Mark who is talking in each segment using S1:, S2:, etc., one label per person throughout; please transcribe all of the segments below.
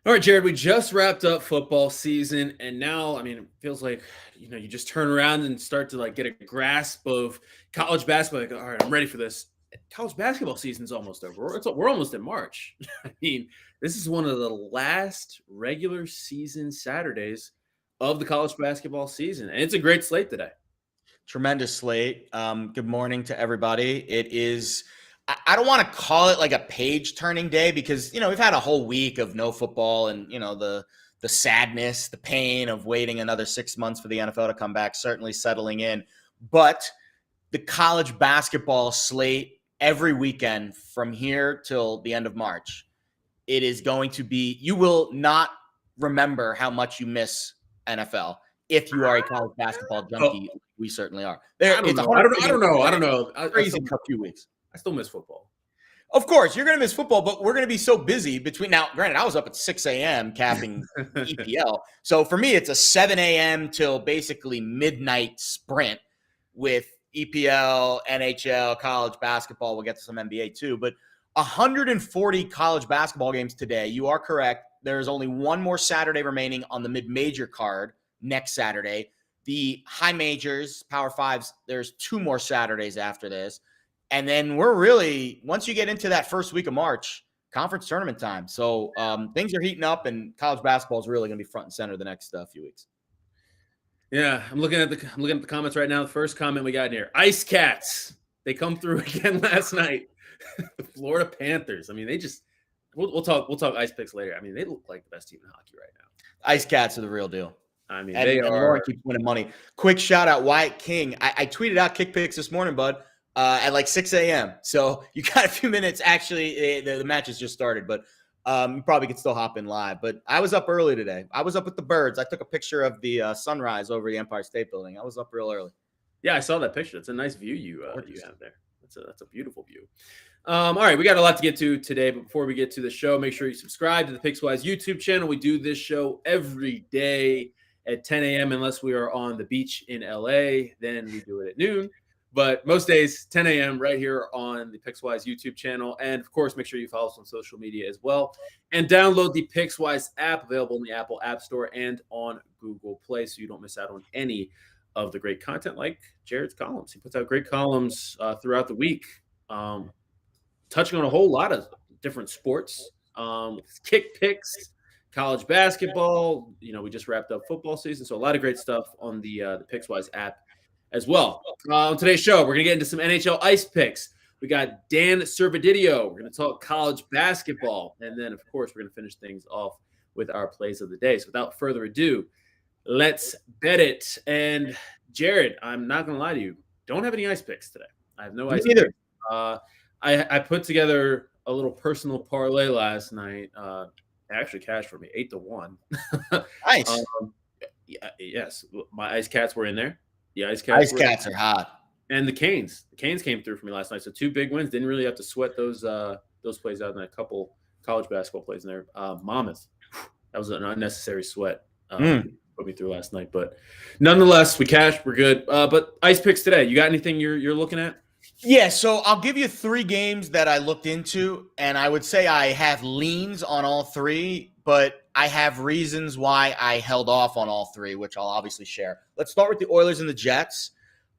S1: All right, Jared, we just wrapped up football season, and now, it feels like, you just turn around and start to get a grasp of college basketball. Like, all right, I'm ready for this. College basketball season's almost over. We're almost in March. This is one of the last regular season Saturdays of the college basketball season, and it's a great slate today.
S2: Tremendous slate. Good morning to everybody. It is, I don't want to call it like a page turning day because, we've had a whole week of no football and, the sadness, the pain of waiting another 6 months for the NFL to come back, certainly settling in. But the college basketball slate every weekend from here till the end of March, it is going to be, you will not remember how much you miss NFL. If you are a college basketball junkie, we certainly are.
S1: I don't know.
S2: Crazy for a few weeks.
S1: I still miss football.
S2: Of course, you're going to miss football, but we're going to be so busy between now. Granted, I was up at 6 a.m. capping EPL. So for me, it's a 7 a.m. till basically midnight sprint with EPL, NHL, college basketball. We'll get to some NBA too. But 140 college basketball games today. You are correct. There is only one more Saturday remaining on the mid-major card next Saturday. The high majors, Power Fives, there's 2 more Saturdays after this. And then we're really, once you get into that first week of March, conference tournament time. So things are heating up, and college basketball is really going to be front and center the next few weeks.
S1: Yeah, I'm looking at the comments right now. The first comment we got in here: Ice Cats. They come through again last night. The Florida Panthers. They just we'll talk Ice Picks later. They look like the best team in hockey right now.
S2: Ice Cats are the real deal.
S1: They are.
S2: Lauren keeps winning money. Quick shout out, Wyatt King. I tweeted out kick picks this morning, bud, at like 6 a.m. So you got a few minutes. Actually, the match has just started, but you probably could still hop in live. But I was up early today. I was up with the birds. I took a picture of the sunrise over the Empire State Building. I was up real early.
S1: Yeah, I saw that picture. It's a nice view you have there. That's a beautiful view. All right, we got a lot to get to today, but before we get to the show, make sure you subscribe to the Pickswise YouTube channel. We do this show every day at 10 a.m. unless we are on the beach in LA. Then we do it at noon. But most days, 10 a.m. right here on the Pickswise YouTube channel. And, of course, make sure you follow us on social media as well. And download the Pickswise app, available in the Apple App Store and on Google Play, so you don't miss out on any of the great content like Jared's columns. He puts out great columns throughout the week, touching on a whole lot of different sports, kick picks, college basketball. We just wrapped up football season, so a lot of great stuff on the Pickswise app as well. On today's show, we're going to get into some NHL Ice Picks. We got Dan Servodidio. We're going to talk college basketball. And then, of course, we're going to finish things off with our plays of the day. So without further ado, let's bet it. And Jared, I'm not going to lie to you, don't have any Ice Picks today. I have no Ice Picks. I put together a little personal parlay last night. It actually cashed for me 8-1.
S2: Nice.
S1: Yes, my Ice Cats were in there. The Ice
S2: Cats are hot.
S1: And the Canes. The Canes came through for me last night. So 2 big wins. Didn't really have to sweat those plays out, and a couple college basketball plays in there. Monmouth. That was an unnecessary sweat. Put me through last night. But nonetheless, we cashed. We're good. But Ice Picks today. You got anything you're looking at?
S2: Yeah, so I'll give you 3 games that I looked into, and I would say I have leans on all 3, but I have reasons why I held off on all 3, which I'll obviously share. Let's start with the Oilers and the Jets.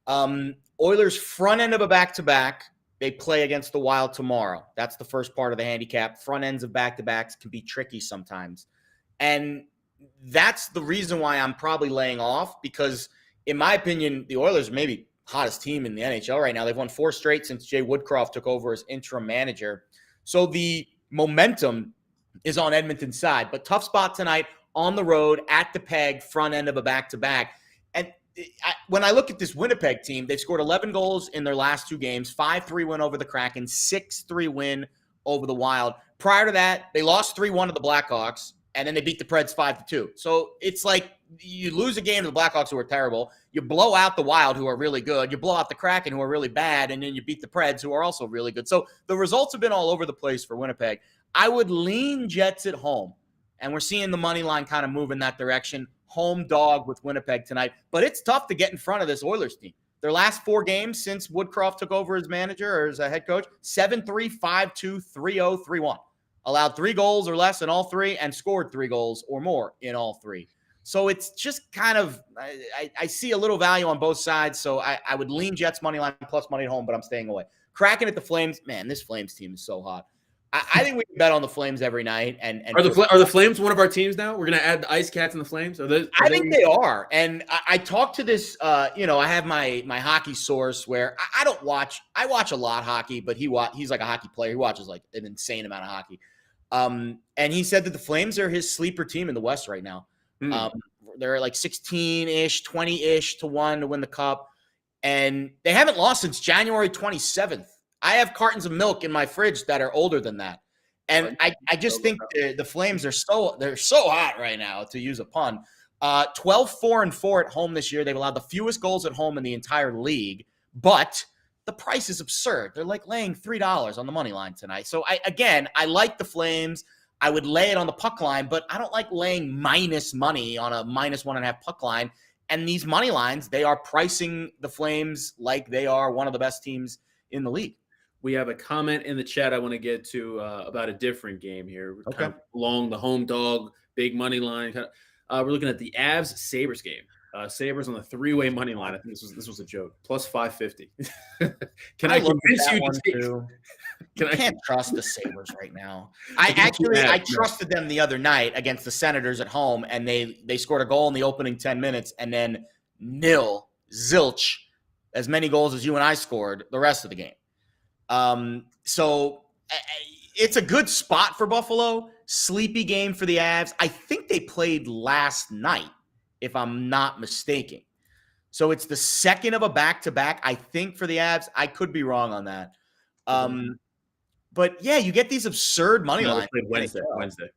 S2: Oilers front end of a back-to-back. They play against the Wild tomorrow. That's the first part of the handicap. Front ends of back-to-backs can be tricky sometimes. And that's the reason why I'm probably laying off, because in my opinion, the Oilers may be hottest team in the NHL right now. They've won 4 straight since Jay Woodcroft took over as interim manager. So the momentum is on Edmonton's side, but tough spot tonight on the road at the Peg, front end of a back-to-back. And when I look at this Winnipeg team, they've scored 11 goals in their last 2 games, 5-3 win over the Kraken, 6-3 win over the Wild. Prior to that, they lost 3-1 to the Blackhawks, and then they beat the Preds 5-2. So it's like you lose a game to the Blackhawks, who are terrible. You blow out the Wild, who are really good. You blow out the Kraken, who are really bad, and then you beat the Preds, who are also really good. So the results have been all over the place for Winnipeg. I would lean Jets at home, and we're seeing the money line kind of move in that direction. Home dog with Winnipeg tonight. But it's tough to get in front of this Oilers team. Their last 4 games since Woodcroft took over as manager or as a head coach, 7-3, 5-2, 3-0, 3-1. allowed 3 goals or less in all 3, and scored 3 goals or more in all 3. So it's just kind of, I see a little value on both sides. So I would lean Jets money line plus money at home, but I'm staying away. Kraken at the Flames. Man, this Flames team is so hot. I think we can bet on the Flames every night. And
S1: are the Flames one of our teams now? We're going to add the Ice Cats and the Flames?
S2: I think they are. And I talked to this, I have my hockey source where I don't watch. I watch a lot of hockey, but he's like a hockey player. He watches like an insane amount of hockey. And he said that the Flames are his sleeper team in the West right now. They're like 16-ish, 20-ish to 1 to win the cup. And they haven't lost since January 27th. I have cartons of milk in my fridge that are older than that. And I just think the Flames are so hot right now, to use a pun. 12-4-4 at home this year. They've allowed the fewest goals at home in the entire league, but the price is absurd. They're like laying $3 on the money line tonight. So I like the Flames. I would lay it on the puck line, but I don't like laying minus money on a -1.5 puck line. And these money lines, they are pricing the Flames like they are one of the best teams in the league.
S1: We have a comment in the chat I want to get to about a different game here. Okay. Kind of along the home dog, big money line. We're looking at the Avs-Sabres game. Sabres on the 3-way money line. I think this was a joke. Plus 550. Can I convince you to take?
S2: I can't trust the Sabres right now. I trusted them the other night against the Senators at home, and they scored a goal in the opening 10 minutes, and then zilch, as many goals as you and I scored the rest of the game. So it's a good spot for Buffalo. Sleepy game for the Avs. I think they played last night, if I'm not mistaken. So it's the second of a back-to-back, I think, for the Avs. I could be wrong on that. But yeah, you get these absurd money lines.
S1: Wednesday.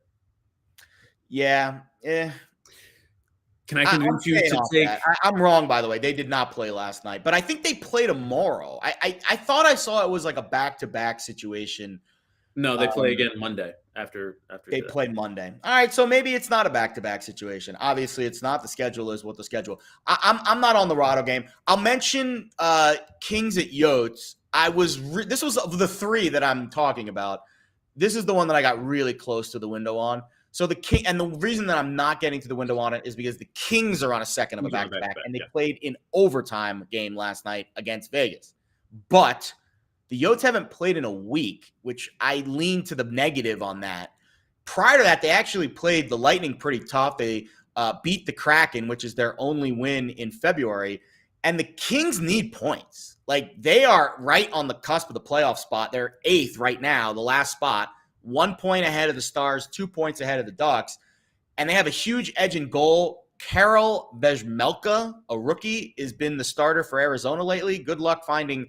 S2: Yeah.
S1: Can I convince you to take?
S2: I'm wrong, by the way. They did not play last night, but I think they play tomorrow. I thought I saw it was like a back-to-back situation.
S1: No, they play again Monday after
S2: they play Monday. All right, so maybe it's not a back-to-back situation. Obviously, it's not. The schedule is what the schedule. I'm not on the Rado game. I'll mention Kings at Yotes. This was of the 3 that I'm talking about. This is the one that I got really close to the window on. So the King, and the reason that I'm not getting to the window on it is because the Kings are on a second of a back-to-back, and they played in overtime game last night against Vegas. But the Yotes haven't played in a week, which I lean to the negative on that. Prior to that, they actually played the Lightning pretty tough. They beat the Kraken, which is their only win in February. And the Kings need points. Like, they are right on the cusp of the playoff spot. They're 8th right now, the last spot. 1 point ahead of the Stars, 2 points ahead of the Ducks. And they have a huge edge in goal. Karel Vejmelka, a rookie, has been the starter for Arizona lately. Good luck finding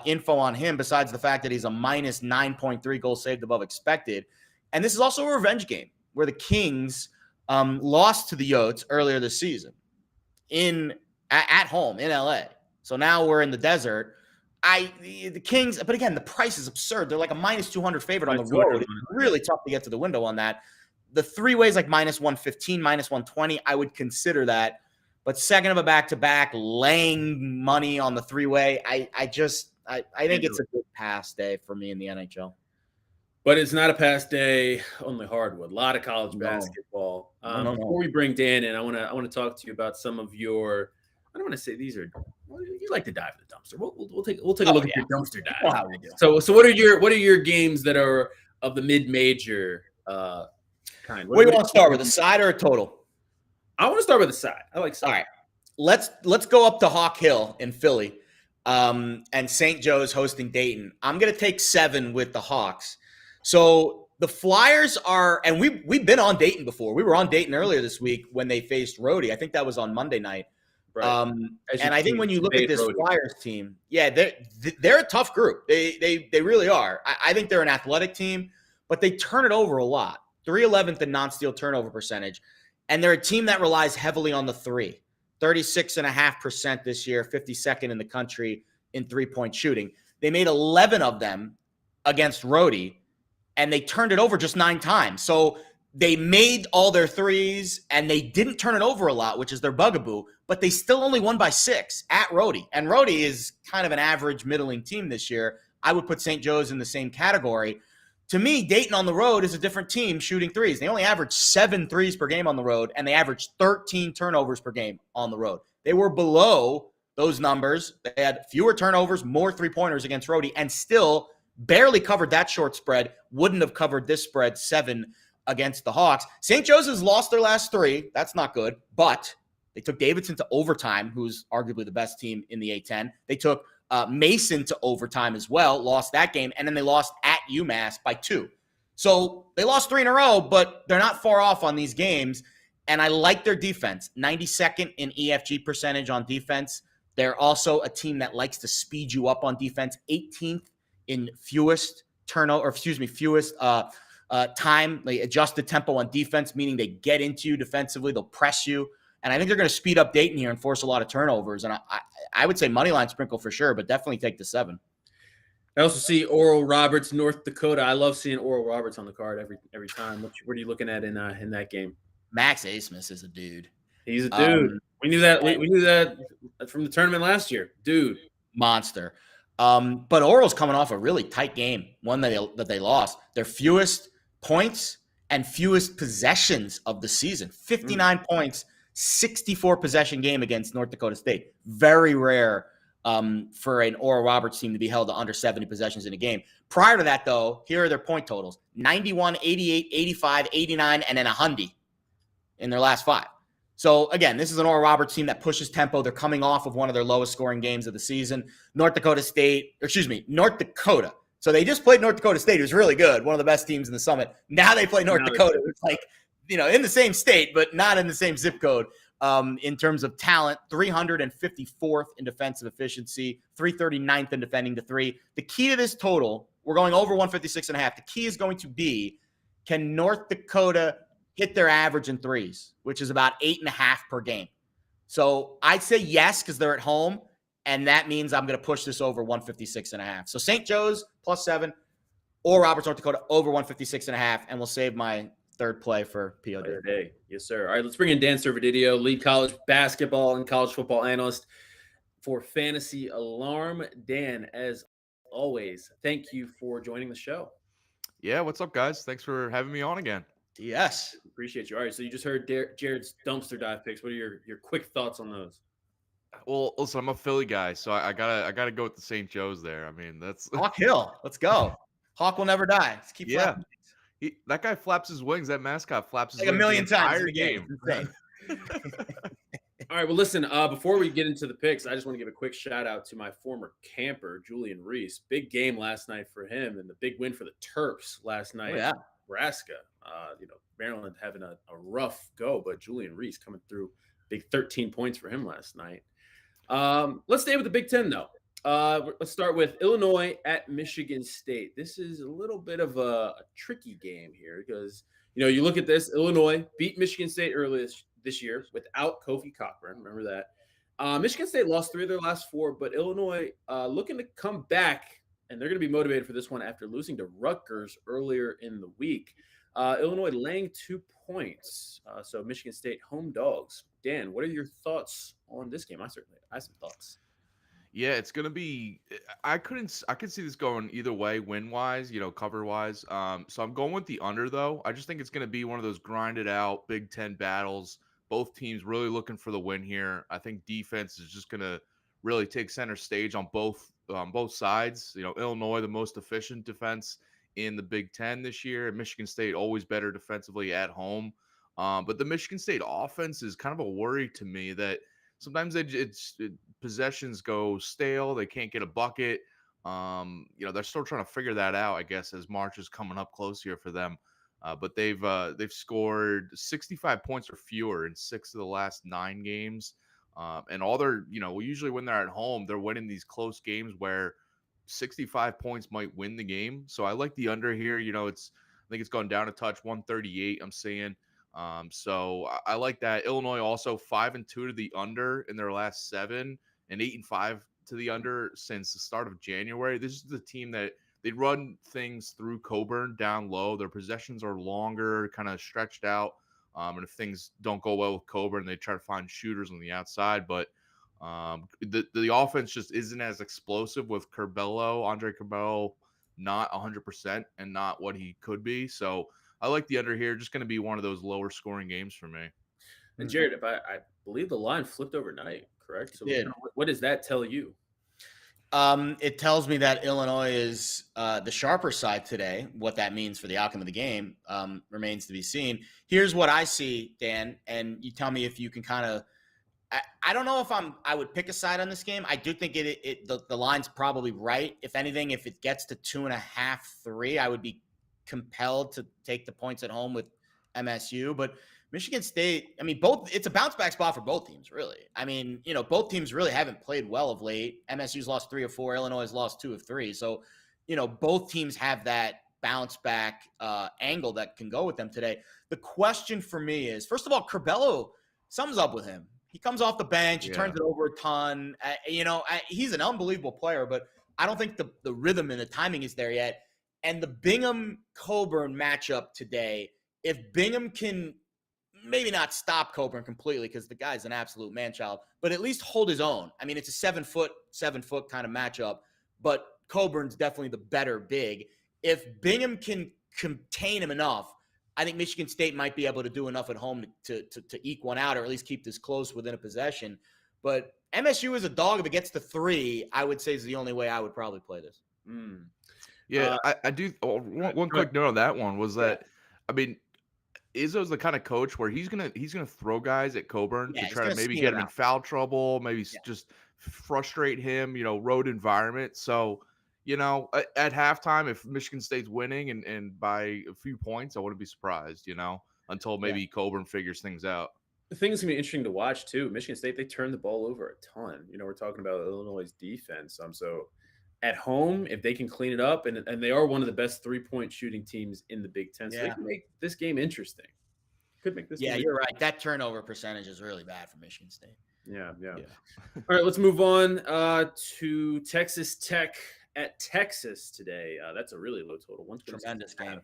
S2: info on him, besides the fact that he's a minus 9.3 goals saved above expected. And this is also a revenge game where the Kings lost to the Yotes earlier this season at home in LA. So now we're in the desert. The Kings, but again, the price is absurd. They're like a minus 200 favorite on the road. It's really tough to get to the window on that. The 3 ways like minus 115, minus 120, I would consider that. But second of a back-to-back, laying money on the 3-way, I think it's a good pass day for me in the NHL.
S1: But it's not a pass day on the hardwood. A lot of college basketball. Before we bring Dan in, I want to talk to you about some of your. I don't want to say these are. You like to dive in the dumpster. We'll take a look at your dumpster dive. So what are your games that are of the mid-major kind?
S2: What do you want to start with, a side or a total?
S1: I want to start with the side. I like side.
S2: All right, let's go up to Hawk Hill in Philly, and St. Joe's hosting Dayton. I'm gonna take 7 with the Hawks. So the Flyers are, and we've been on Dayton before. We were on Dayton earlier this week when they faced Rhodey. I think that was on Monday night. Right. And I think when you look at this Flyers team, yeah, they're a tough group. They really are. I think they're an athletic team, but they turn it over a lot. 311th in non-steal turnover percentage. And they're a team that relies heavily on the 3. 36.5% this year, 52nd in the country in three-point shooting. They made 11 of them against Rhodey, and they turned it over just 9 times. So they made all their threes, and they didn't turn it over a lot, which is their bugaboo, but they still only won by 6 at Rhodey. And Rhodey is kind of an average middling team this year. I would put St. Joe's in the same category. To me, Dayton on the road is a different team shooting threes. They only average 7 threes per game on the road, and they average 13 turnovers per game on the road. They were below those numbers. They had fewer turnovers, more three-pointers against Rhodey, and still barely covered that short spread. Wouldn't have covered this spread 7 against the Hawks. St. Joseph's lost their last 3. That's not good, but they took Davidson to overtime, who's arguably the best team in the A-10. They took Mason to overtime as well, lost that game, and then they lost at UMass by 2. So they lost 3 in a row, but they're not far off on these games, and I like their defense. 92nd in EFG percentage on defense. They're also a team that likes to speed you up on defense. 18th in fewest time. They adjust the tempo on defense, meaning they get into you defensively. They'll press you. And I think they're going to speed up Dayton here and force a lot of turnovers. And I would say moneyline sprinkle for sure, but definitely take the 7.
S1: I also see Oral Roberts, North Dakota. I love seeing Oral Roberts on the card every time. What are you looking at in that game?
S2: Max Asmus is a dude.
S1: He's a dude. We knew that. We knew that from the tournament last year. Dude,
S2: monster. But Oral's coming off a really tight game, one that they lost. Their fewest points and fewest possessions of the season. 59 points. 64 possession game against North Dakota State. Very rare for an Oral Roberts team to be held to under 70 possessions in a game. Prior to that, though, here are their point totals: 91, 88, 85, 89, and then 100 in their last 5. So, again, this is an Oral Roberts team that pushes tempo. They're coming off of one of their lowest scoring games of the season. North Dakota. So they just played North Dakota State, who's really good, one of the best teams in the Summit. Now they play North Dakota. It's like, in the same state, but not in the same zip code in terms of talent. 354th in defensive efficiency, 339th in defending the 3. The key to this total, we're going over 156.5. The key is going to be, can North Dakota hit their average in threes, which is about 8.5 per game? So I'd say yes, because they're at home, and that means I'm going to push this over 156.5. So St. Joe's plus 7, or Roberts, North Dakota over 156.5, and we'll save my third play for POD.
S1: Yes, sir. All right, let's bring in Dan Servodidio, lead college basketball and college football analyst for Fantasy Alarm. Dan, as always, thank you for joining the show.
S3: Yeah, what's up, guys? Thanks for having me on again.
S2: Yes.
S1: Appreciate you. All right, so you just heard Jared's dumpster dive picks. What are your quick thoughts on those?
S3: Well, listen, I'm a Philly guy, so I gotta go with the St. Joe's there. I mean, that's
S2: Hawk Hill. Let's go. Hawk will never die. Let's keep flapping.
S3: That guy flaps his wings. That mascot flaps his
S2: wings a million times
S3: in the game.
S1: All right, well, listen, before we get into the picks, I just want to give a quick shout out to my former camper, Julian Reese. Big game last night for him, and the big win for the Terps last night.
S2: Oh, yeah.
S1: Nebraska. Maryland having a rough go, but Julian Reese coming through, big 13 points for him last night. Let's stay with the Big Ten, though. Let's start with Illinois at Michigan State. This is a little bit of a tricky game here because, you look at this. Illinois beat Michigan State earlier this year without Kofi Cochran. Remember that. Michigan State lost 3 of their last 4, but Illinois looking to come back, and they're going to be motivated for this one after losing to Rutgers earlier in the week. Illinois laying 2 points. So Michigan State home dogs. Dan, what are your thoughts on this game? I have some thoughts.
S3: Yeah, it's gonna be. I could see this going either way, win wise, cover wise. So I'm going with the under though. I just think it's gonna be one of those grinded out Big Ten battles. Both teams really looking for the win here. I think defense is just gonna really take center stage on both sides. Illinois the most efficient defense in the Big Ten this year, and Michigan State always better defensively at home. But the Michigan State offense is kind of a worry to me that sometimes possessions go stale. They can't get a bucket. They're still trying to figure that out, I guess, as March is coming up close here for them. But they've scored 65 points or fewer in 6 of the last 9 games. And all their, usually when they're at home, they're winning these close games where 65 points might win the game. So I like the under here. I think it's gone down a touch, 138. I'm seeing. So I like that. Illinois also 5-2 to the under in their last 7 and 8-5 to the under since the start of January. This is the team that they run things through Coburn down low. Their possessions are longer, kind of stretched out. And if things don't go well with Coburn, they try to find shooters on the outside. But the offense just isn't as explosive with Andre Curbelo not 100% and not what he could be. So I like the under here. Just going to be one of those lower scoring games for me.
S1: And Jared, if I believe the line flipped overnight, correct? So
S2: did.
S1: What does that tell you?
S2: It tells me that Illinois is the sharper side today. What that means for the outcome of the game remains to be seen. Here's what I see, Dan, and you tell me if you can kind of. I don't know if I would pick a side on this game. I do think the line's probably right. If anything, if it gets to 2.5, 3, I would be compelled to take the points at home with MSU. But Michigan State, I mean, it's a bounce back spot for both teams, really. I mean, both teams really haven't played well of late. MSU's lost 3 of 4. Illinois has lost 2 of 3. So, both teams have that bounce back angle that can go with them today. The question for me is, first of all, Curbelo, something's up with him. He comes off the bench. He turns it over a ton. He's an unbelievable player, but I don't think the rhythm and the timing is there yet. And the Bingham-Coburn matchup today, if Bingham can maybe not stop Coburn completely because the guy's an absolute man-child, but at least hold his own. I mean, it's a 7-foot kind of matchup, but Coburn's definitely the better big. If Bingham can contain him enough, I think Michigan State might be able to do enough at home to eke one out or at least keep this close within a possession. But MSU is a dog. If it gets to 3, I would say is the only way I would probably play this.
S3: Yeah, I do. One quick note on that one was that, I mean, Izzo's the kind of coach where he's gonna throw guys at Coburn to try to maybe get him in foul trouble, maybe just frustrate him, road environment. So, at halftime, if Michigan State's winning and by a few points, I wouldn't be surprised, until maybe Coburn figures things out.
S1: The thing's gonna be interesting to watch too. Michigan State, they turn the ball over a ton. We're talking about Illinois' defense. So at home, if they can clean it up, and they are one of the best 3-point shooting teams in the Big Ten, so they can make this game interesting. Could make this.
S2: Yeah, you're right. That turnover percentage is really bad for Michigan State.
S1: Yeah. All right, let's move on to Texas Tech at Texas today. That's a really low total.
S2: Tremendous game.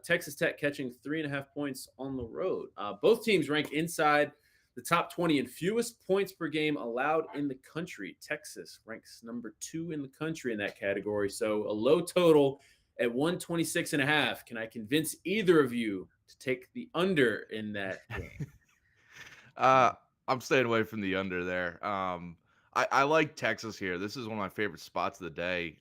S1: Texas Tech catching 3.5 points on the road. Both teams rank inside the top 20 in fewest points per game allowed in the country. Texas ranks number 2 in the country in that category. So a low total at 126.5. Can I convince either of you to take the under in that game?
S3: I'm staying away from the under there. I like Texas here. This is one of my favorite spots of the day.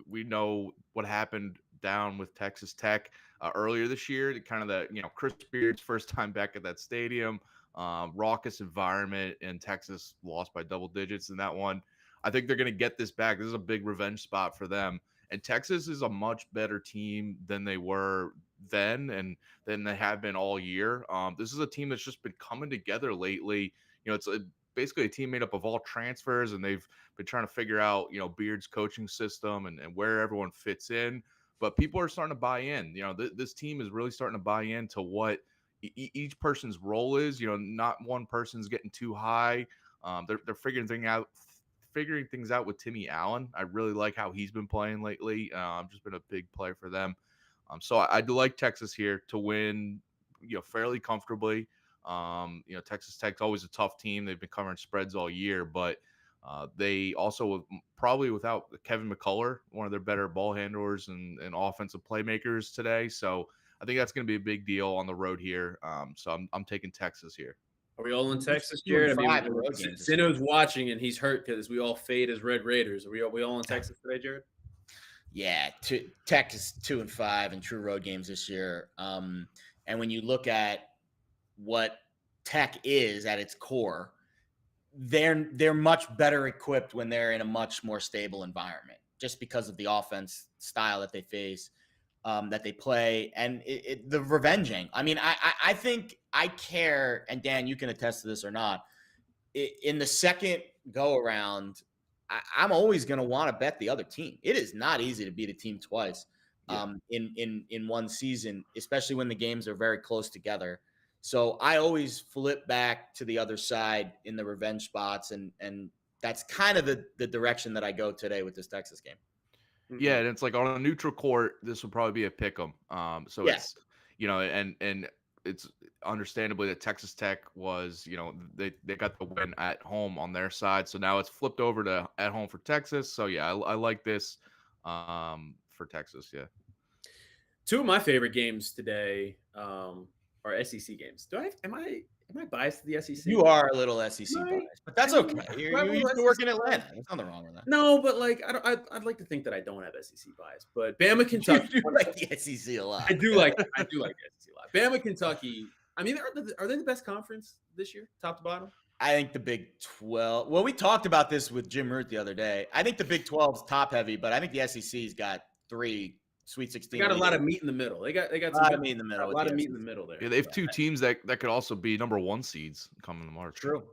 S3: We know what happened down with Texas Tech earlier this year. Kind of Chris Beard's first time back at that stadium, raucous environment, and Texas lost by double digits in that one. I think they're going to get this back. This is a big revenge spot for them. And Texas is a much better team than they were then and than they have been all year. This is a team that's just been coming together lately. It's basically a team made up of all transfers, and they've been trying to figure out, Beard's coaching system and where everyone fits in. But people are starting to buy in. This team is really starting to buy into what each person's role is. Not one person's getting too high. They're figuring things out with Timmy Allen. I really like how he's been playing lately. Just been a big play for them. So I do like Texas here to win, fairly comfortably. Texas Tech's always a tough team. They've been covering spreads all year, but they also probably without Kevin McCullough, one of their better ball handlers and offensive playmakers today. So I think that's going to be a big deal on the road here. So I'm taking Texas here.
S1: Are we all in Texas, Jared? Sino's watching and he's hurt because we all fade as Red Raiders. Are we all in Texas today, Jared?
S2: Yeah, Tech is 2-5 in true road games this year. And when you look at what Tech is at its core, they're much better equipped when they're in a much more stable environment, just because of the offense style that they face, that they play, and the revenging. I mean, I think I care, and Dan, you can attest to this or not. In the second go around, I'm always going to want to bet the other team. It is not easy to beat a team twice in one season, especially when the games are very close together. So I always flip back to the other side in the revenge spots, and that's kind of the direction that I go today with this Texas game.
S3: Yeah, and it's like on a neutral court, this would probably be a pick 'em. It's and it's understandably that Texas Tech was, they got the win at home on their side. So now it's flipped over to at home for Texas. So yeah, I like this for Texas. Yeah.
S1: Two of my favorite games today are SEC games. Am I biased to the SEC?
S2: You are a little SEC
S1: Right.
S2: biased, but that's okay. You used to work in Atlanta. There's nothing wrong with that.
S1: No, but like I'd like to think that I don't have SEC bias. But Bama, Kentucky,
S2: You do like the SEC a lot.
S1: I do like the SEC a lot. Bama, Kentucky. I mean, are they the best conference this year, top to bottom?
S2: I think the Big 12. Well, we talked about this with Jim Root the other day. I think the Big 12's top heavy, but I think the SEC's got 3 Sweet 16.
S1: They got a lot of meat in the middle. They got
S2: a lot of meat in the middle.
S1: A lot of meat in the middle there.
S3: Yeah, they have 2 teams that could also be number 1 seeds coming in March.
S2: True.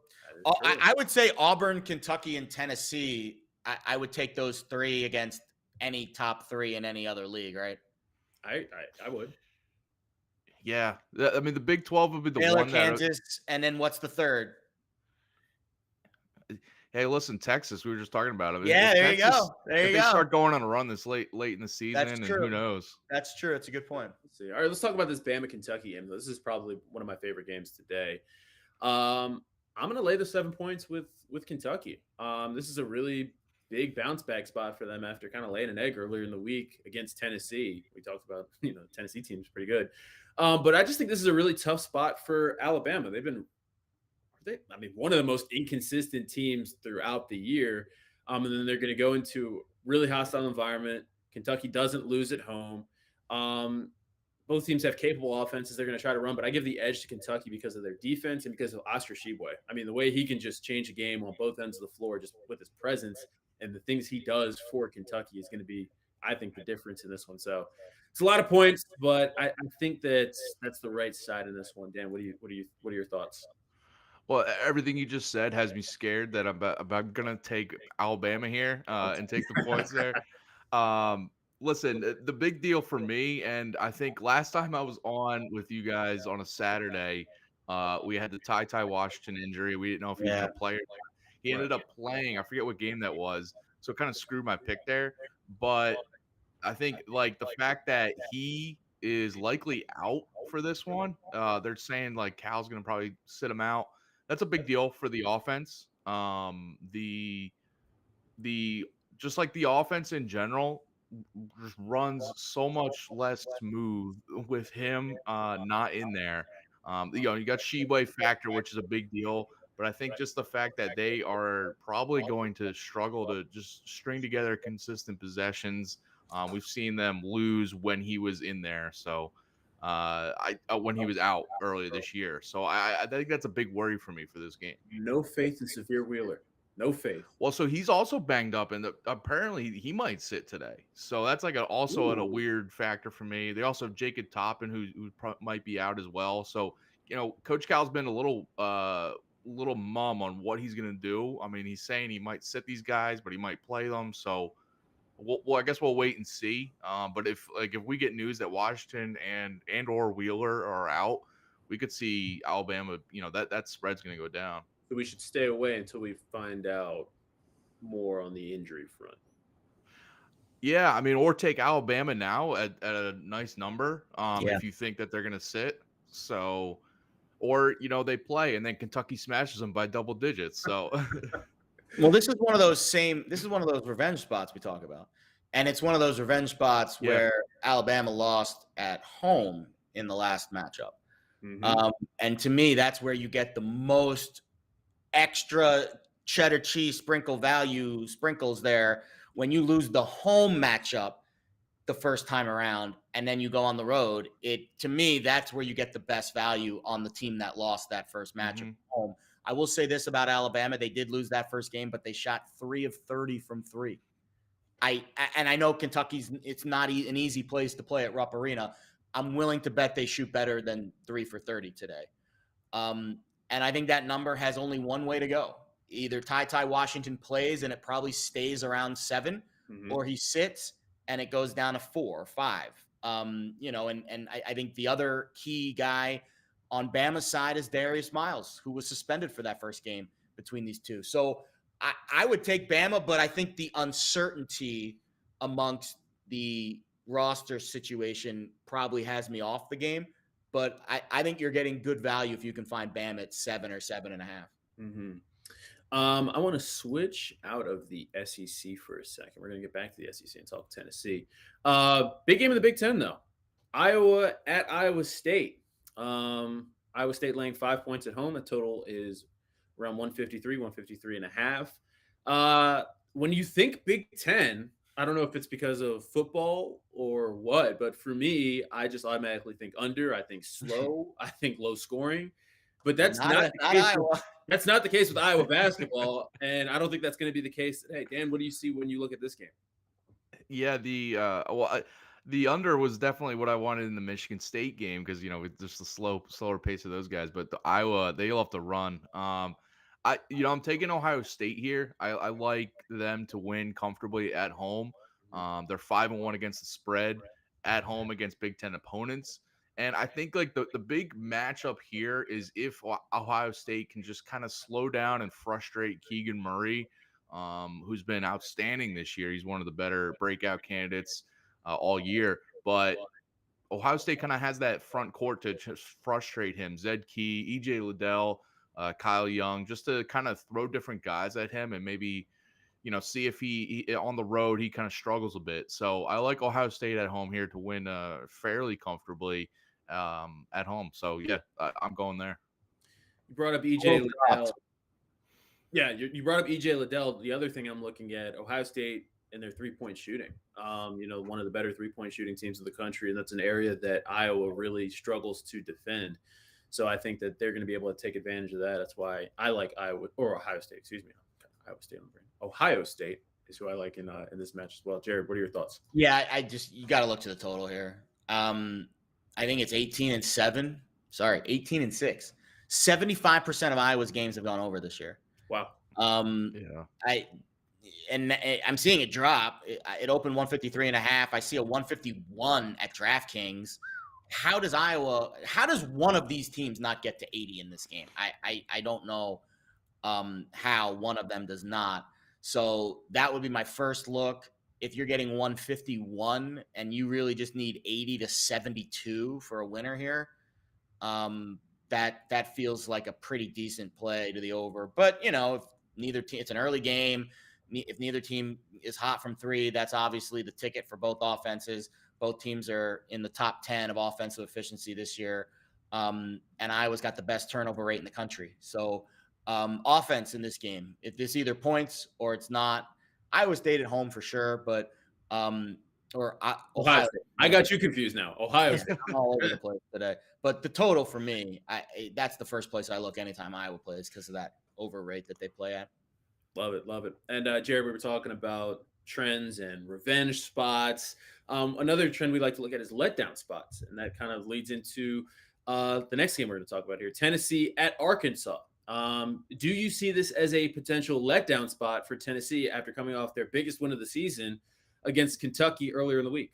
S2: I would say Auburn, Kentucky, and Tennessee. I would take those 3 against any top 3 in any other league, right?
S1: I would.
S3: Yeah, I mean the Big 12 would be the
S2: Baylor,
S3: one.
S2: Kansas, and then what's the third?
S3: Hey, listen, Texas. We were just talking about it.
S2: Yeah, there you go.
S3: They start going on a run this late in the season,
S2: That's
S3: and
S2: true.
S3: who knows?
S2: That's true. It's a good point.
S1: Let's see. All right, let's talk about this Bama Kentucky game. This is probably one of my favorite games today. I'm going to lay the 7 points with Kentucky. This is a really big bounce back spot for them after kind of laying an egg earlier in the week against Tennessee. We talked about, Tennessee team's pretty good. But I just think this is a really tough spot for Alabama. They've been one of the most inconsistent teams throughout the year. And then they're going to go into really hostile environment. Kentucky doesn't lose at home. Both teams have capable offenses. They're going to try to run, but I give the edge to Kentucky because of their defense and because of Oscar Tshiebwe. I mean, the way he can just change a game on both ends of the floor just with his presence and the things he does for Kentucky is going to be, I think, the difference in this one. So it's a lot of points, but I think that's the right side in this one. Dan, what are your thoughts?
S3: Well, everything you just said has me scared that I'm going to take Alabama here and take the points there. Listen, the big deal for me, and I think last time I was on with you guys on a Saturday, we had the Ty Washington injury. We didn't know if he was going to play or not. He ended up playing. I forget what game that was. So it kind of screwed my pick there. But I think like the fact that he is likely out for this one, they're saying like Cal's going to probably sit him out. That's a big deal for the offense. The just like the offense in general just runs so much less smooth with him not in there. You got Tshiebwe factor, which is a big deal, but I think just the fact that they are probably going to struggle to just string together consistent possessions. We've seen them lose when he was in there. So when he was out earlier this year. So I think that's a big worry for me for this game.
S1: No faith in Severe Wheeler. No faith.
S3: Well, so he's also banged up, and apparently he might sit today. So that's like also a weird factor for me. They also have Jacob Toppin, who might be out as well. So Coach Cal's been a little mum on what he's going to do. I mean, he's saying he might sit these guys, but he might play them. So. Well, I guess we'll wait and see. But if we get news that Washington and or Wheeler are out, we could see Alabama. That spread's going to go down.
S1: So we should stay away until we find out more on the injury front.
S3: Yeah, I mean, or take Alabama now at a nice number. If you think that they're going to sit, so or they play and then Kentucky smashes them by double digits. So.
S2: Well, this is one of those revenge spots we talk about. And it's one of those revenge spots where Alabama lost at home in the last matchup. Mm-hmm. And to me, that's where you get the most extra cheddar cheese sprinkles there when you lose the home matchup the first time around and then you go on the road. To me, that's where you get the best value on the team that lost that first matchup at home. I will say this about Alabama. They did lose that first game, but they shot 3 of 30 from 3. I know it's not an easy place to play at Rupp Arena. I'm willing to bet they shoot better than 3 for 30 today. And I think that number has only one way to go. Either Ty Washington plays and it probably stays around 7, or he sits and it goes down to 4 or 5. And I think the other key guy on Bama's side is Darius Miles, who was suspended for that first game between these two. So I would take Bama, but I think the uncertainty amongst the roster situation probably has me off the game. but I think you're getting good value if you can find Bam at 7 or 7.5.
S1: Mm-hmm. I want to switch out of the SEC for a second. We're going to get back to the SEC and talk Tennessee. Big game of the Big Ten, though. Iowa at Iowa State. Iowa State laying 5 points at home. The total is around 153 and a half. When you think Big Ten, I don't know if it's because of football or what, but for me, I just automatically think under. I think slow. I think low scoring. But that's not the case.
S2: Iowa.
S1: That's not the case with Iowa basketball, and I don't think that's going to be the case today. Dan, what do you see when you look at this game?
S3: Yeah, the under was definitely what I wanted in the Michigan State game because with just the slower pace of those guys. But the Iowa, they'll have to run. I'm taking Ohio State here. I like them to win comfortably at home. They're 5-1 against the spread at home against Big Ten opponents. And I think like the big matchup here is if Ohio State can just kind of slow down and frustrate Keegan Murray, who's been outstanding this year. He's one of the better breakout candidates all year. But Ohio State kind of has that front court to just frustrate him. Zed Key, EJ Liddell, Kyle Young, just to kind of throw different guys at him and maybe see if he on the road he kind of struggles a bit. So I like Ohio State at home here to win fairly comfortably at home. So yeah, I'm going there.
S1: You brought up EJ Liddell. Yeah, you brought up EJ Liddell. The other thing I'm looking at, Ohio State and their 3-point shooting. One of the better 3-point shooting teams in the country, and that's an area that Iowa really struggles to defend. So I think that they're going to be able to take advantage of that. That's why I like Ohio State. Excuse me, Ohio State is who I like in this match as well. Jared, what are your thoughts?
S2: Yeah, you got to look to the total here. I think it's 18-7. Sorry, 18-6. 75% of Iowa's games have gone over this year.
S1: Wow.
S3: Yeah.
S2: I'm seeing it drop. It opened 153.5. I see a 151 at DraftKings. How does one of these teams not get to 80 in this game? I don't know how one of them does not. So that would be my first look. If you're getting 151 and you really just need 80 to 72 for a winner here, that feels like a pretty decent play to the over. But if neither team, it's an early game. If neither team is hot from three, that's obviously the ticket for both offenses. Both teams are in the top 10 of offensive efficiency this year. And Iowa's got the best turnover rate in the country. So offense in this game, if this either points or it's not, Iowa State at home for sure, but
S1: Ohio State. I got you confused now. Ohio State.
S2: I'm all over the place today. But the total for me, that's the first place I look anytime Iowa plays because of that over rate that they play at.
S1: Love it. And Jared, we were talking about trends and revenge spots. Another trend we like to look at is letdown spots, and that kind of leads into the next game we're going to talk about here: Tennessee at Arkansas. Do you see this as a potential letdown spot for Tennessee after coming off their biggest win of the season against Kentucky earlier in the week?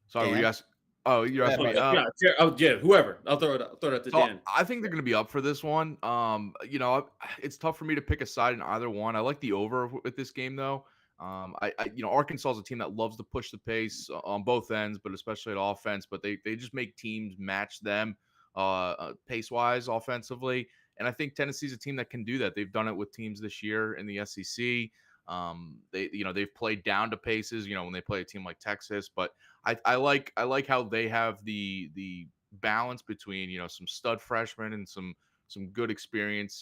S3: Sorry, you asked. Oh, you're asking me.
S1: Yeah, whoever. I'll throw it out to Dan.
S3: I think they're going to be up for this one. It's tough for me to pick a side in either one. I like the over with this game, though. Arkansas is a team that loves to push the pace on both ends, but especially at offense. But they just make teams match them pace-wise offensively. And I think Tennessee's a team that can do that. They've done it with teams this year in the SEC. They've played down to paces, when they play a team like Texas, but I like how they have the balance between, some stud freshmen and some good experience,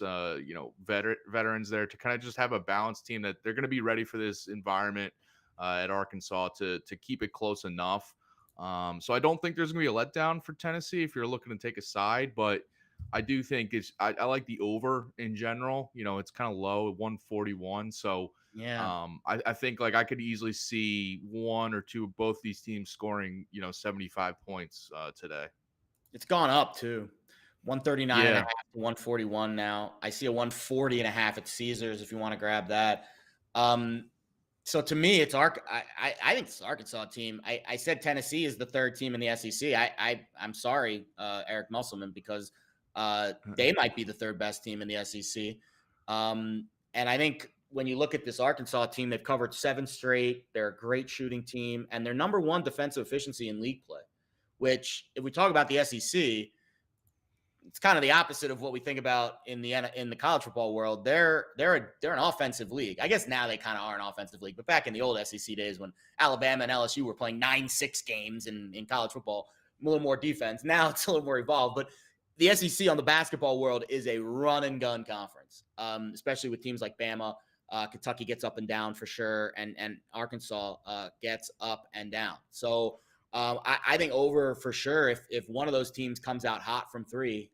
S3: veterans there to kind of just have a balanced team that they're going to be ready for this environment at Arkansas to keep it close enough. So I don't think there's going to be a letdown for Tennessee if you're looking to take a side, but I do think I like the over in general. It's kind of low at 141. So
S2: yeah,
S3: I think like I could easily see one or two of both these teams scoring, 75 points today. It's
S2: gone up too. 139.5 to 141 now. I see a 140.5 at Caesars if you want to grab that. So to me, it's I think it's the Arkansas team. I said Tennessee is the third team in the SEC. I'm sorry, Eric Musselman, because they might be the third best team in the SEC. And I think when you look at this Arkansas team, they've covered 7 straight. They're a great shooting team, and they're number 1 defensive efficiency in league play, which if we talk about the SEC, it's kind of the opposite of what we think about in the college football world. They're an offensive league. I guess now they kind of are an offensive league, but back in the old SEC days when Alabama and LSU were playing 9-6 games in college football, a little more defense. Now it's a little more evolved, but the SEC on the basketball world is a run and gun conference, especially with teams like Bama. Kentucky gets up and down for sure, and Arkansas gets up and down. So I think over for sure if one of those teams comes out hot from three.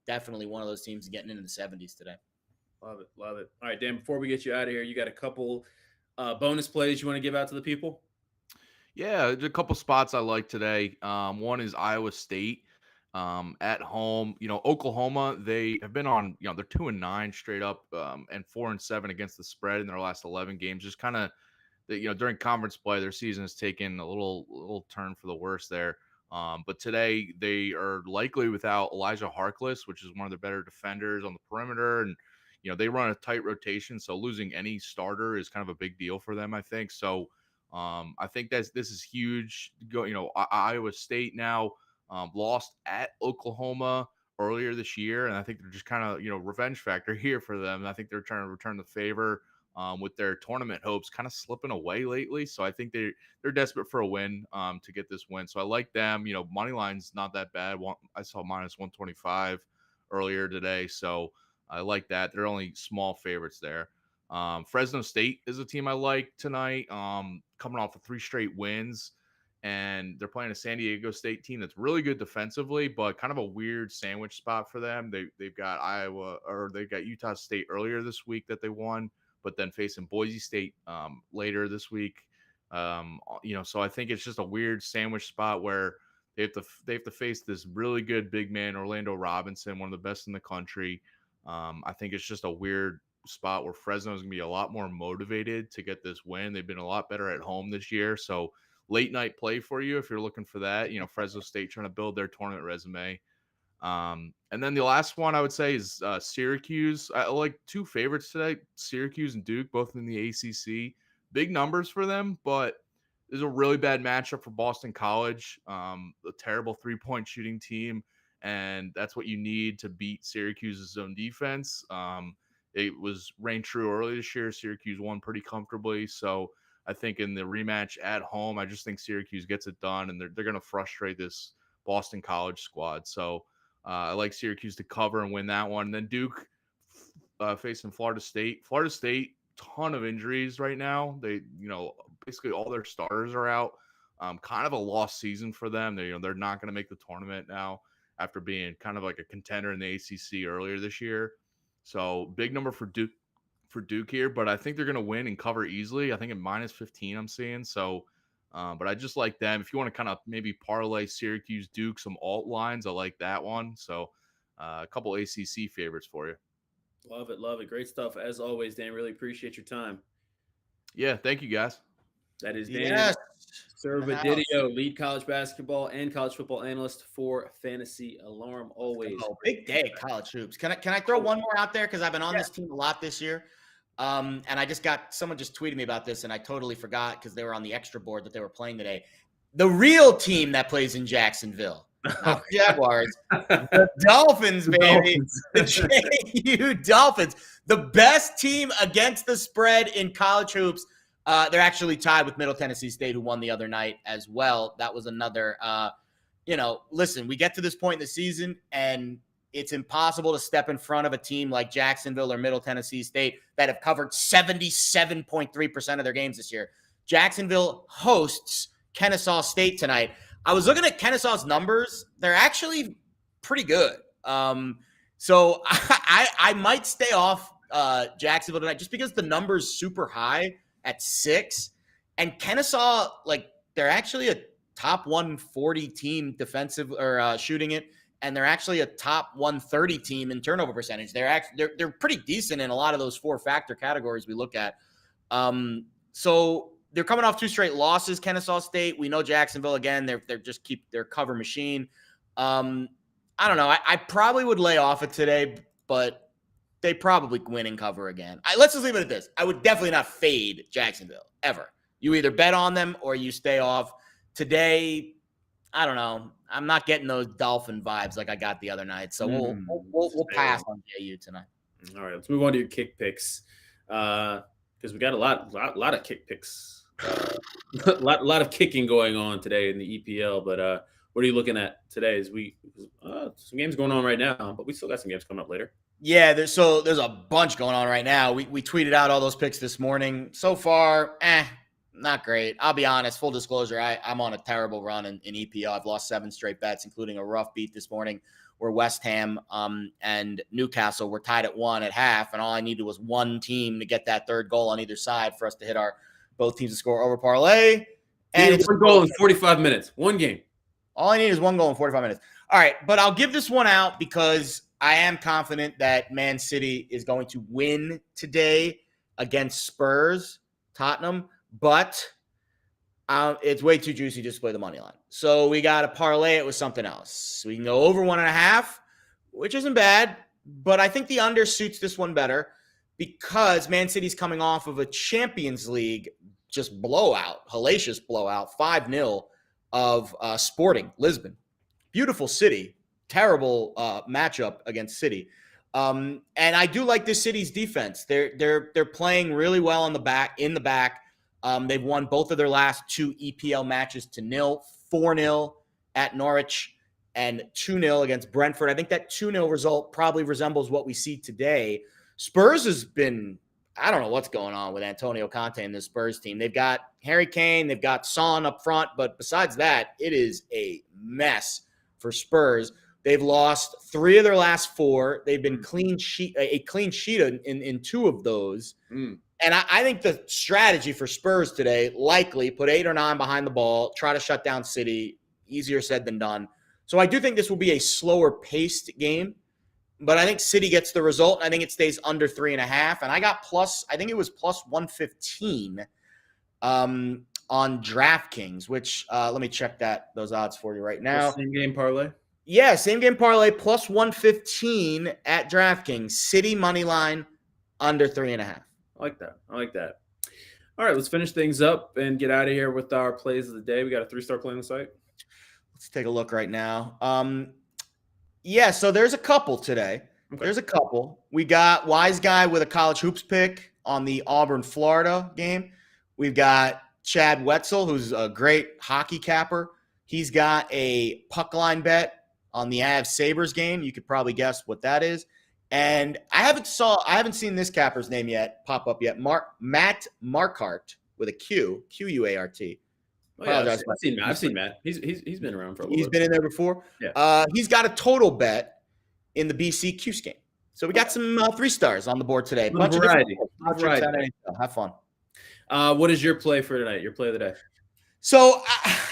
S2: Definitely one of those teams getting into the 70s today.
S1: Love it. All right, Dan, before we get you out of here, you got a couple bonus plays you want to give out to the people?
S3: Yeah, there's a couple spots I like today. One is Iowa State at home. Oklahoma, they have been on, they're 2-9 straight up and 4-7 against the spread in their last 11 games. Just kind of, during conference play, their season has taken a little turn for the worse there. But today they are likely without Elijah Harkless, which is one of their better defenders on the perimeter. And, they run a tight rotation. So losing any starter is kind of a big deal for them, I think. So I think this is huge. Iowa State now lost at Oklahoma earlier this year. And I think they're just kind of, revenge factor here for them. And I think they're trying to return the favor with their tournament hopes kind of slipping away lately. So I think they're desperate for a win to get this win. So I like them. Money line's not that bad. I saw minus 125 earlier today. So I like that. They're only small favorites there. Fresno State is a team I like tonight, coming off of 3 straight wins. And they're playing a San Diego State team that's really good defensively, but kind of a weird sandwich spot for them. They've got they've got Utah State earlier this week that they won, but then facing Boise State later this week. So I think it's just a weird sandwich spot where they have to face this really good big man, Orlando Robinson, one of the best in the country. I think it's just a weird spot where Fresno is going to be a lot more motivated to get this win. They've been a lot better at home this year. So late night play for you if you're looking for that. Fresno State trying to build their tournament resume. And then the last one I would say is Syracuse. I like 2 favorites today, Syracuse and Duke, both in the ACC. Big numbers for them, but there's a really bad matchup for Boston College, a terrible 3-point shooting team, and that's what you need to beat Syracuse's zone defense. It was rained true early this year. Syracuse won pretty comfortably, so I think in the rematch at home, I just think Syracuse gets it done, and they're going to frustrate this Boston College squad. So I like Syracuse to cover and win that one. And then Duke facing Florida State. Florida State, ton of injuries right now. They, basically all their starters are out. Kind of a lost season for them. They're not going to make the tournament now after being kind of like a contender in the ACC earlier this year. So big number for Duke here, but I think they're going to win and cover easily. I think at minus 15 I'm seeing. So, but I just like them. If you want to kind of maybe parlay Syracuse, Duke, some alt lines, I like that one. So a couple ACC favorites for you.
S1: Love it. Great stuff. As always, Dan, really appreciate your time.
S3: Yeah, thank you, guys.
S1: That is Dan Servodidio, lead college basketball and college football analyst for Fantasy Alarm. Always.
S2: Big day at college hoops. Can I throw one more out there? Because I've been on this team a lot this year. And I just someone just tweeted me about this, and I totally forgot because they were on the extra board that they were playing today. The real team that plays in Jacksonville, not the Jaguars, the Dolphins, baby. The JU Dolphins, the best team against the spread in college hoops. They're actually tied with Middle Tennessee State, who won the other night as well. That was another, listen, we get to this point in the season, and it's impossible to step in front of a team like Jacksonville or Middle Tennessee State that have covered 77.3% of their games this year. Jacksonville hosts Kennesaw State tonight. I was looking at Kennesaw's numbers. They're actually pretty good. So I might stay off Jacksonville tonight just because the number's super high at 6. And Kennesaw, they're actually a top 140 team defensive or shooting it. And they're actually a top 130 team in turnover percentage. They're pretty decent in a lot of those 4-factor categories we look at. So they're coming off 2 straight losses, Kennesaw State. We know Jacksonville, again, they're just keep their cover machine. I don't know. I probably would lay off it today, but they probably win and cover again. Let's just leave it at this. I would definitely not fade Jacksonville, ever. You either bet on them or you stay off. Today, I don't know. I'm not getting those Dolphin vibes like I got the other night. So we'll pass on JU tonight.
S1: All right, let's move on to your kick picks because we got a lot of kick picks. A lot of kicking going on today in the EPL. But what are you looking at today? Some games going on right now, but we still got some games coming up later.
S2: Yeah, there's a bunch going on right now. We tweeted out all those picks this morning. So far, not great. I'll be honest. Full disclosure, I'm on a terrible run in EPL. I've lost 7 straight bets, including a rough beat this morning where West Ham and Newcastle were tied at 1 at half, and all I needed was one team to get that third goal on either side for us to hit both teams to score over parlay.
S1: And it's one goal in 45 minutes. One game.
S2: All I need is one goal in 45 minutes. All right, but I'll give this one out because I am confident that Man City is going to win today against Spurs, Tottenham, but it's way too juicy just to play the money line. So we got to parlay it with something else. We can go over 1.5, which isn't bad, but I think the under suits this one better because Man City's coming off of a Champions League just blowout, hellacious blowout, 5-0 of Sporting Lisbon. Beautiful city, terrible matchup against City. And I do like this City's defense. They're playing really well in the back. They've won both of their last 2 EPL matches to 0, 4-0 at Norwich and 2-0 against Brentford. I think that 2-0 result probably resembles what we see today. Spurs has been, I don't know what's going on with Antonio Conte and this Spurs team. They've got Harry Kane, they've got Son up front, but besides that, it is a mess for Spurs. They've lost 3 of their last 4. They've been a clean sheet in 2 of those. And I think the strategy for Spurs today, likely put 8 or 9 behind the ball, try to shut down City. Easier said than done. So I do think this will be a slower paced game, but I think City gets the result. I think it stays under 3.5. And I got I think it was plus 115 on DraftKings, which let me check those odds for you right now.
S1: Same game parlay?
S2: Yeah, same game parlay, plus 115 at DraftKings. City money line under 3.5.
S1: I like that. All right, let's finish things up and get out of here with our plays of the day. We got a 3-star play on the site.
S2: Let's take a look right now. So there's a couple today. Okay. There's a couple. We got Wise Guy with a college hoops pick on the Auburn-Florida game. We've got Chad Wetzel, who's a great hockey capper. He's got a puck line bet on the Avs Sabres game. You could probably guess what that is. And I haven't seen this capper's name pop up yet. Matt Marquardt with a Q, Quart.
S1: I've seen Matt. He's been around for a little bit.
S2: He's been in there before.
S1: Yeah.
S2: He's got a total bet in the BC Q's game. So we got some 3 stars on the board today.
S1: Variety.
S2: Have fun.
S1: What is your play for tonight? Your play of the day?
S2: So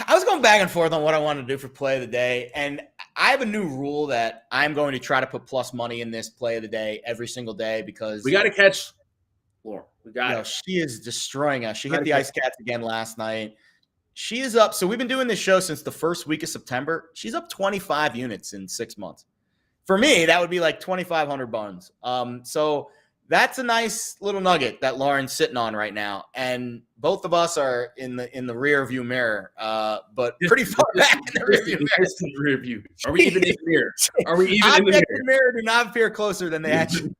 S2: I was going back and forth on what I wanted to do for play of the day, and I have a new rule that I'm going to try to put plus money in this play of the day every single day because
S1: we got to catch Lauren.
S2: She is destroying us. She hit the Ice Cats again last night. She is up. So we've been doing this show since the first week of September. She's up 25 units in 6 months. For me, that would be like 2,500 buns. So that's a nice little nugget that Lauren's sitting on right now. And both of us are in the rear view mirror, but pretty far back in the rear view mirror.
S1: Are we even in the mirror? Are we even in the
S2: mirror? Do not appear closer than they actually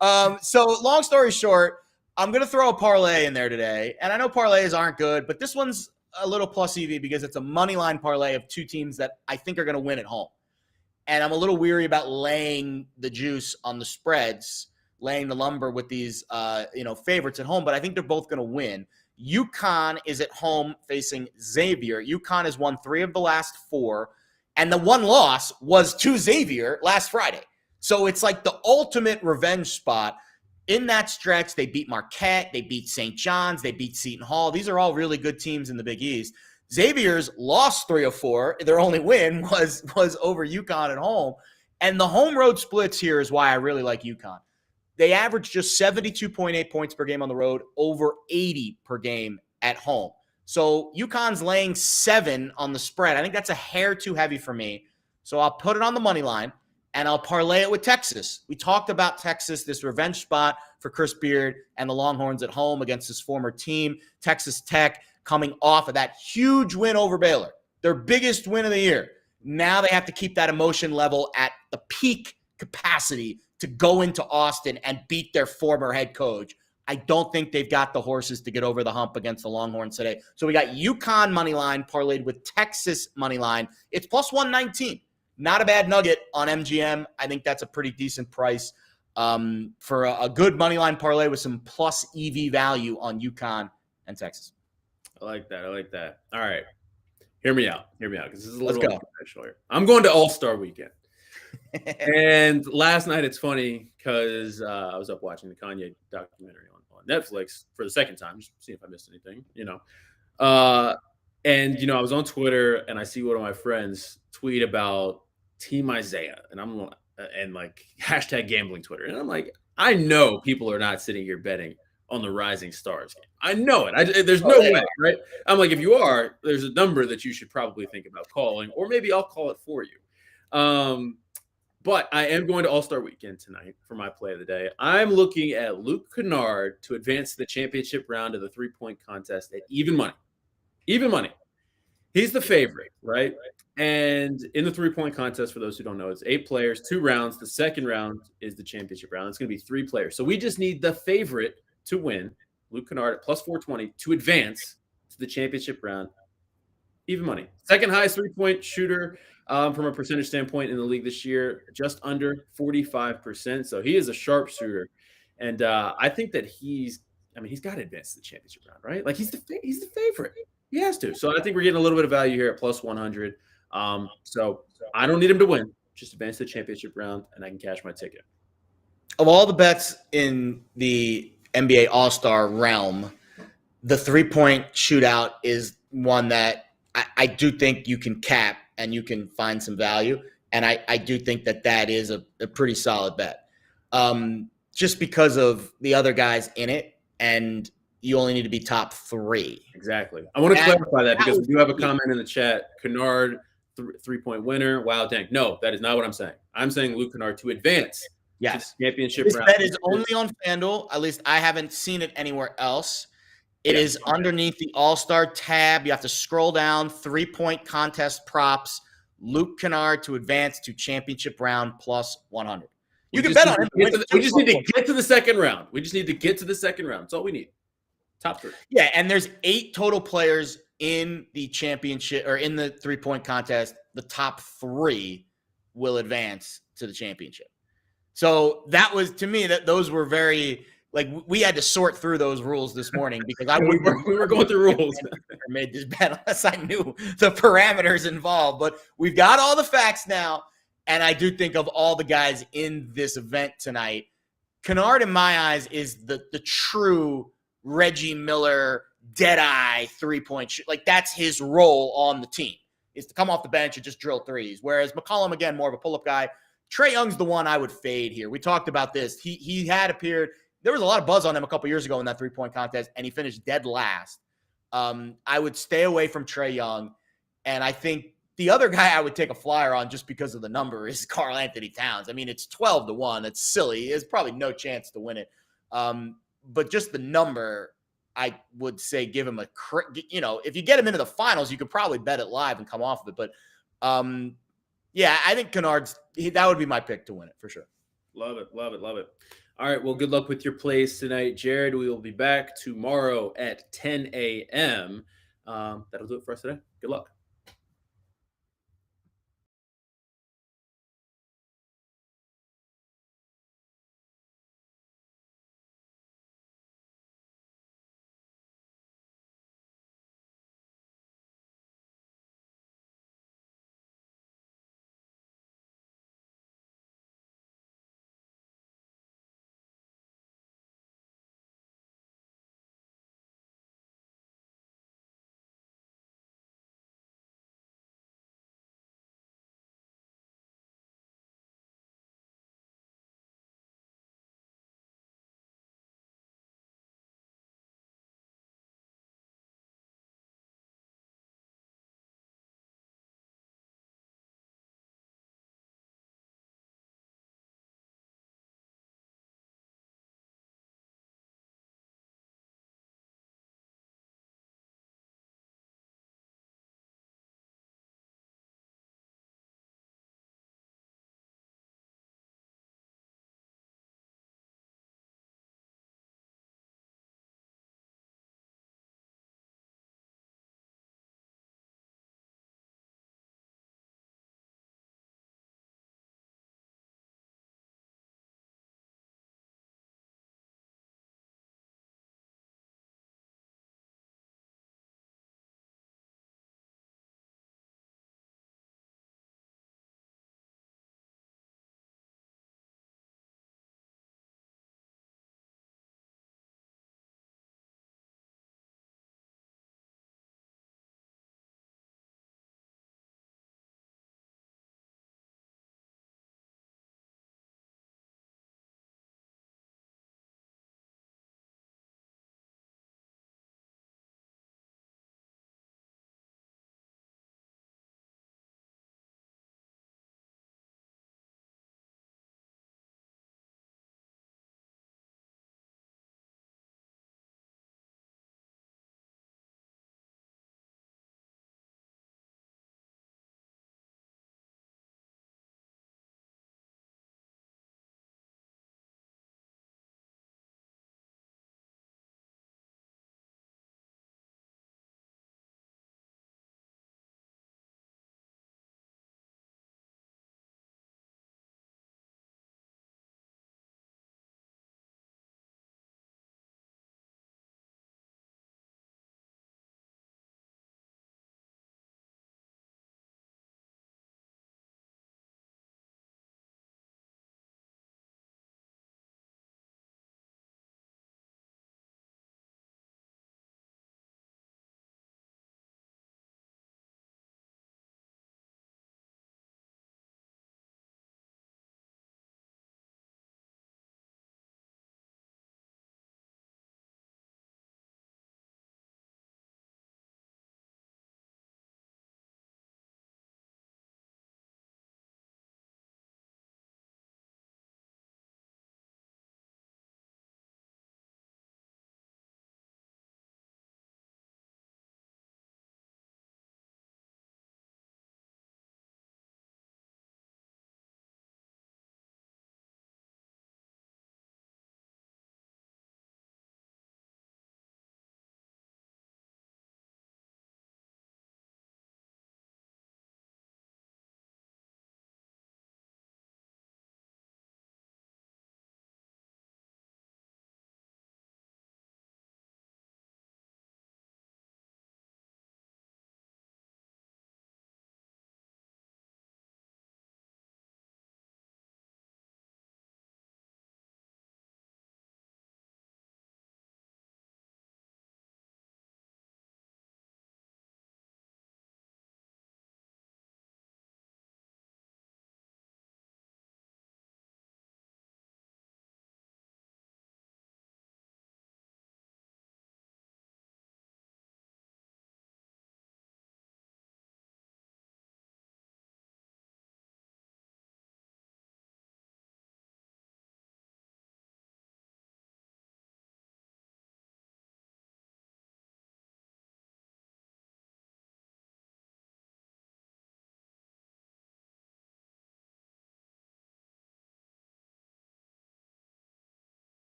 S2: are. So long story short, I'm going to throw a parlay in there today. And I know parlays aren't good, but this one's a little plus EV because it's a money line parlay of 2 teams that I think are going to win at home. And I'm a little weary about laying the juice on the spreads, laying the lumber with these, favorites at home. But I think they're both going to win. UConn is at home facing Xavier. UConn has won 3 of the last 4. And the one loss was to Xavier last Friday. So it's like the ultimate revenge spot. In that stretch, they beat Marquette. They beat St. John's. They beat Seton Hall. These are all really good teams in the Big East. Xavier's lost 3 of 4. Their only win was over UConn at home. And the home road splits here is why I really like UConn. They average just 72.8 points per game on the road, over 80 per game at home. So UConn's laying 7 on the spread. I think that's a hair too heavy for me. So I'll put it on the money line, and I'll parlay it with Texas. We talked about Texas, this revenge spot for Chris Beard and the Longhorns at home against his former team, Texas Tech, coming off of that huge win over Baylor. their biggest win of the year. Now they have to keep that emotion level at the peak capacity to go into Austin and beat their former head coach. I don't think they've got the horses to get over the hump against the Longhorns today. So we got UConn money line parlayed with Texas money line. It's plus 119. Not a bad nugget on MGM. I think that's a pretty decent price for a good money line parlay with some plus EV value on UConn and Texas.
S1: I like that. All right. Hear me out, because this is a little unconventional here. I'm going to All-Star Weekend. And last night, it's funny because I was up watching the Kanye documentary on Netflix for the second time, just seeing if I missed anything, And, I was on Twitter and I see one of my friends tweet about Team Isaiah. And I'm like hashtag gambling Twitter. And I'm like, I know people are not sitting here betting on the Rising Stars game. I know it. There's no way, right? I'm like, if you are, there's a number that you should probably think about calling, or maybe I'll call it for you. But I am going to All-Star Weekend tonight for my play of the day. I'm looking at Luke Kennard to advance to the championship round of the three-point contest at even money. Even money. He's the favorite, right? And in the three-point contest, for those who don't know, it's 8 players, 2 rounds. The second round is the championship round. It's going to be 3 players. So we just need the favorite to win, Luke Kennard at plus 420, to advance to the championship round. Even money. Second highest three-point shooter from a percentage standpoint in the league this year, just under 45%. So he is a sharpshooter. And I think that he's got to advance to the championship round, right? Like he's the favorite. He has to. So I think we're getting a little bit of value here at plus 100. So I don't need him to win. Just advance to the championship round, and I can cash my ticket.
S2: Of all the bets in the NBA All-Star realm, the three-point shootout is one that I do think you can cap and you can find some value. And I do think that is a pretty solid bet. Just because of the other guys in it, and you only need to be top 3.
S1: Exactly. I want to clarify that because we do have a comment in the chat. Kennard, three-point winner. Wow, dang. No, that is not what I'm saying. I'm saying Luke Kennard to advance.
S2: Yes.
S1: To championship
S2: this
S1: round.
S2: Bet is only on FanDuel. At least I haven't seen it anywhere else. It is underneath the All-Star tab. You have to scroll down, three-point contest props, Luke Kennard to advance to championship round plus 100. You can bet on it.
S1: We just need to get to the second round. That's all we need. Top 3.
S2: Yeah, and there's 8 total players in the championship or in the three-point contest. The top 3 will advance to the championship. So that was, to me, that those were very, like, we had to sort through those rules this morning because
S1: we were going through rules.
S2: Made this bet unless I knew the parameters involved. But we've got all the facts now, and I do think of all the guys in this event tonight, Kennard, in my eyes, is the true Reggie Miller, dead-eye three-point shoot. Like, that's his role on the team, is to come off the bench and just drill threes. Whereas McCollum, again, more of a pull-up guy. Trae Young's the one I would fade here. We talked about this. He had appeared – there was a lot of buzz on him a couple years ago in that three-point contest, and he finished dead last. I would stay away from Trae Young, and I think the other guy I would take a flyer on just because of the number is Karl Anthony Towns. I mean, it's 12-1. It's silly. There's probably no chance to win it. But just the number, I would say give him if you get him into the finals, you could probably bet it live and come off of it. But, yeah, I think Kennard's that would be my pick to win it for sure.
S1: Love it. All right, well, good luck with your plays tonight, Jared. We will be back tomorrow at 10 a.m. That'll do it for us today. Good luck.